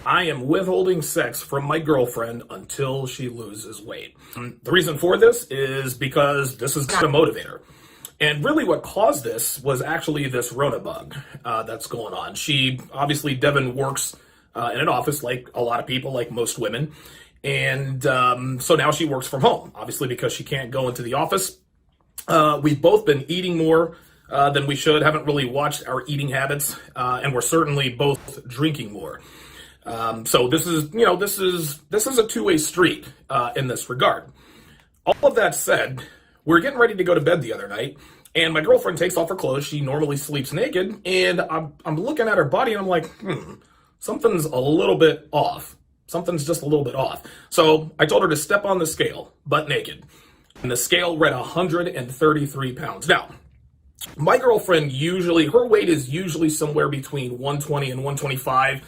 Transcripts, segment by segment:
I am withholding sex from my girlfriend until she loses weight. The reason for this is because this is not a motivator. And really what caused this was actually this Rona bug that's going on. Devin works in an office like a lot of people, like most women. And so now she works from home, obviously because she can't go into the office. We've both been eating more than we should, haven't really watched our eating habits, and we're certainly both drinking more. So this is a two-way street in this regard. All of that said, we're getting ready to go to bed the other night, and my girlfriend takes off her clothes. She normally sleeps naked, and I'm looking at her body, and I'm like, something's a little bit off. Something's just a little bit off. So I told her to step on the scale, butt naked, and the scale read 133 pounds. Now, my girlfriend her weight is usually somewhere between 120 and 125.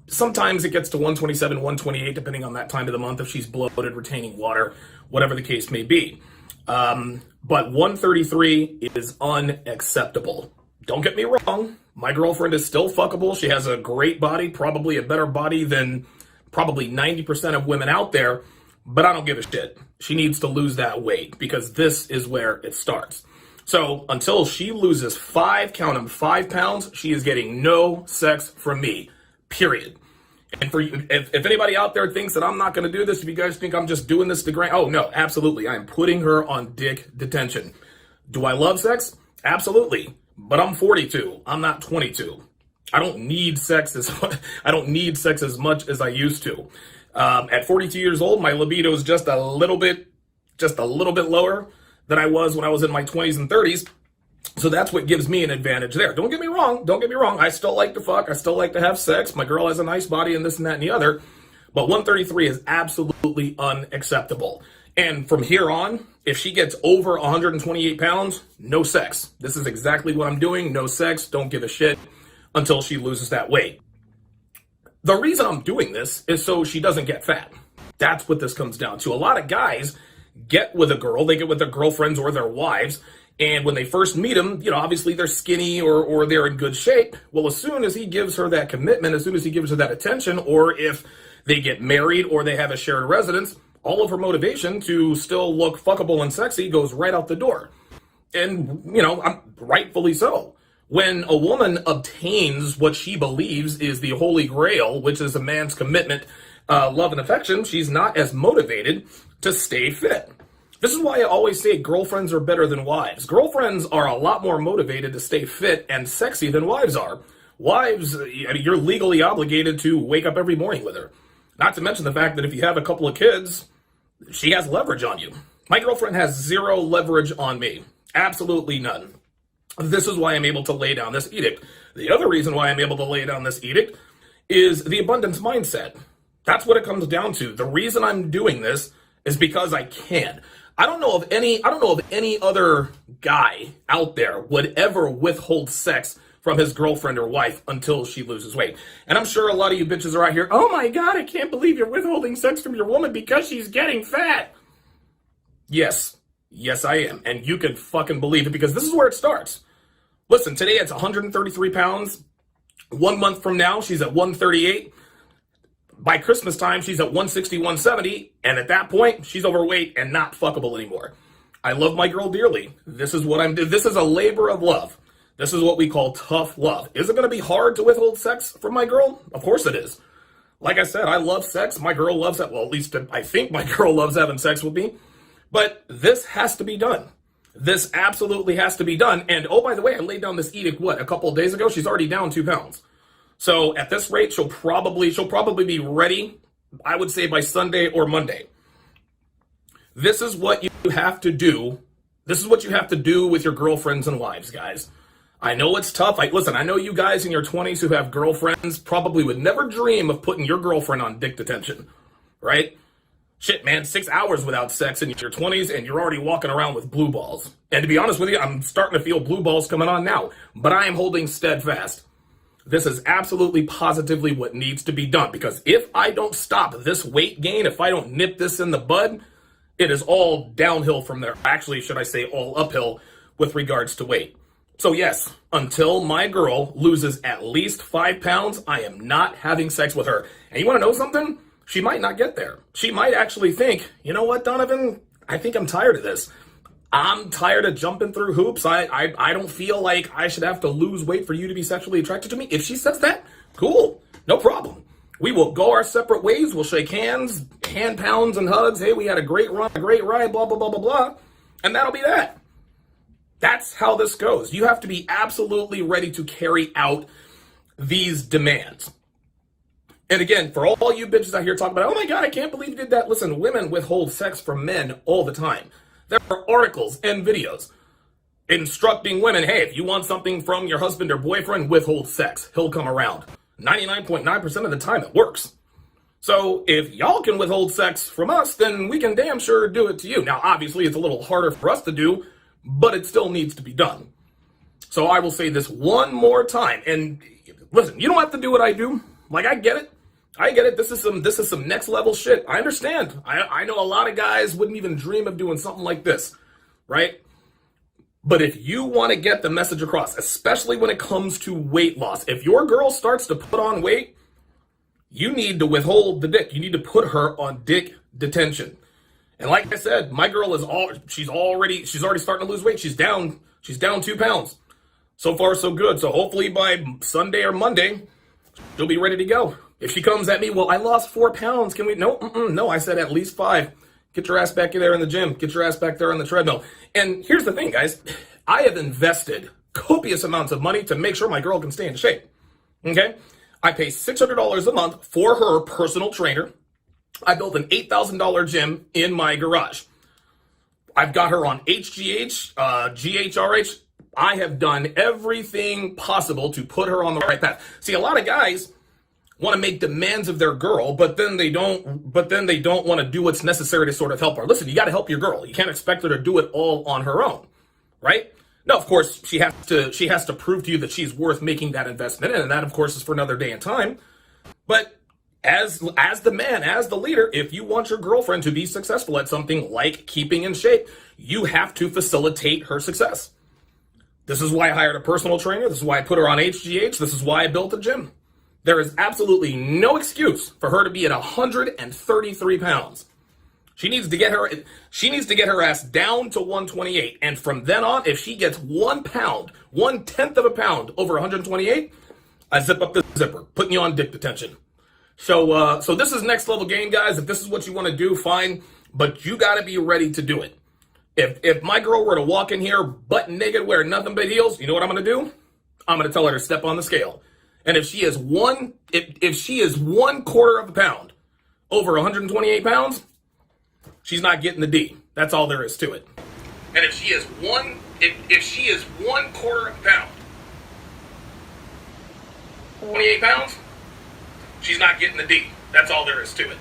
Sometimes it gets to 127, 128, depending on that time of the month, if she's bloated, retaining water, whatever the case may be. But 133 is unacceptable. Don't get me wrong. My girlfriend is still fuckable. She has a great body, probably a better body than probably 90% of women out there, but I don't give a shit. She needs to lose that weight because this is where it starts. So until she loses 5 pounds, she is getting no sex from me. Period. And for you, if anybody out there thinks that I'm not going to do this, if you guys think I'm just doing this to grant, oh no, absolutely. I am putting her on dick detention. Do I love sex? Absolutely. But I'm 42. I'm not 22. I don't need sex as much as I used to. At 42 years old, my libido is just a little bit lower than I was when I was in my 20s and 30s. So that's what gives me an advantage there. Don't get me wrong. I still like to fuck. I still like to have sex. My girl has a nice body and this and that and the other. But 133 is absolutely unacceptable. And from here on, if she gets over 128 pounds, no sex. This is exactly what I'm doing. No sex. Don't give a shit until she loses that weight. The reason I'm doing this is so she doesn't get fat. That's what this comes down to. A lot of guys get with a girl. They get with their girlfriends or their wives. And when they first meet them, obviously they're skinny or they're in good shape. Well, as soon as he gives her that commitment, as soon as he gives her that attention, or if they get married or they have a shared residence, all of her motivation to still look fuckable and sexy goes right out the door. And, rightfully so. When a woman obtains what she believes is the holy grail, which is a man's commitment, love, and affection, she's not as motivated to stay fit. This is why I always say girlfriends are better than wives. Girlfriends are a lot more motivated to stay fit and sexy than wives are. Wives, you're legally obligated to wake up every morning with her. Not to mention the fact that if you have a couple of kids, she has leverage on you. My girlfriend has zero leverage on me. Absolutely none. This is why I'm able to lay down this edict. The other reason why I'm able to lay down this edict is the abundance mindset. That's what it comes down to. The reason I'm doing this is because I can. I don't know of any other guy out there would ever withhold sex from his girlfriend or wife until she loses weight. And I'm sure a lot of you bitches are out here, oh my God, I can't believe you're withholding sex from your woman because she's getting fat. Yes, I am. And you can fucking believe it because this is where it starts. Listen, today it's 133 pounds. 1 month from now, she's at 138. By Christmas time, she's at 160, 170, and at that point, she's overweight and not fuckable anymore. I love my girl dearly. This is what I'm doing. This is a labor of love. This is what we call tough love. Is it going to be hard to withhold sex from my girl? Of course it is. Like I said, I love sex. My girl loves it. Well, at least I think my girl loves having sex with me. But this has to be done. This absolutely has to be done. And oh, by the way, I laid down this edict, a couple of days ago? She's already down 2 pounds. So at this rate, she'll probably be ready, I would say, by Sunday or Monday. This is what you have to do. This is what you have to do with your girlfriends and wives, guys. I know it's tough. Listen, I know you guys in your 20s who have girlfriends probably would never dream of putting your girlfriend on dick detention, right? Shit, man, 6 hours without sex in your 20s and you're already walking around with blue balls. And to be honest with you, I'm starting to feel blue balls coming on now, but I am holding steadfast. This is absolutely positively what needs to be done, because if I don't stop this weight gain, if I don't nip this in the bud, it is all downhill from there. Actually, should I say all uphill with regards to weight. So yes, until my girl loses at least 5 pounds, I am not having sex with her. And you want to know something? She might not get there. She might actually think, you know what, Donovan? I think I'm tired of this. I'm tired of jumping through hoops. I don't feel like I should have to lose weight for you to be sexually attracted to me. If she says that, cool, no problem. We will go our separate ways. We'll shake hands, hand pounds and hugs. Hey, we had a great run, a great ride, blah, blah, blah, blah, blah. And that'll be that. That's how this goes. You have to be absolutely ready to carry out these demands. And again, for all you bitches out here talking about, oh my God, I can't believe you did that. Listen, women withhold sex from men all the time. There are articles and videos instructing women, hey, if you want something from your husband or boyfriend, withhold sex. He'll come around. 99.9% of the time it works. So if y'all can withhold sex from us, then we can damn sure do it to you. Now, obviously, it's a little harder for us to do, but it still needs to be done. So I will say this one more time. And listen, you don't have to do what I do. Like, I get it. I get it. This is some next level shit. I understand. I know a lot of guys wouldn't even dream of doing something like this, right? But if you want to get the message across, especially when it comes to weight loss, if your girl starts to put on weight, you need to withhold the dick. You need to put her on dick detention. And like I said, my girl she's already starting to lose weight. She's down 2 pounds. So far, so good. So hopefully by Sunday or Monday, she'll be ready to go. If she comes at me, well, I lost 4 pounds. Can we? No, I said at least 5. Get your ass back there in the gym. Get your ass back there on the treadmill. And here's the thing, guys. I have invested copious amounts of money to make sure my girl can stay in shape. Okay? I pay $600 a month for her personal trainer. I built an $8,000 gym in my garage. I've got her on HGH, GHRH. I have done everything possible to put her on the right path. See, a lot of guys want to make demands of their girl, but then they don't want to do what's necessary to sort of help her. Listen, you got to help your girl. You can't expect her to do it all on her own, right? No, of course, she has to prove to you that she's worth making that investment in, and that, of course, is for another day and time. But as the man, as the leader, if you want your girlfriend to be successful at something like keeping in shape, you have to facilitate her success. This is why I hired a personal trainer. This is why I put her on HGH. This is why I built a gym. There is absolutely no excuse for her to be at 133 pounds. She needs to get her ass down to 128. And from then on, if she gets 1 pound, 1/10 of a pound over 128, I zip up the zipper, putting you on dick detention. So this is next level game, guys. If this is what you want to do, fine. But you got to be ready to do it. If my girl were to walk in here butt naked, wearing nothing but heels, you know what I'm going to do? I'm going to tell her to step on the scale. And if she is if she is 1/4 of a pound over 128 pounds, she's not getting the D. That's all there is to it. And if she is 1/4 of a pound, 28 pounds, she's not getting the D. That's all there is to it.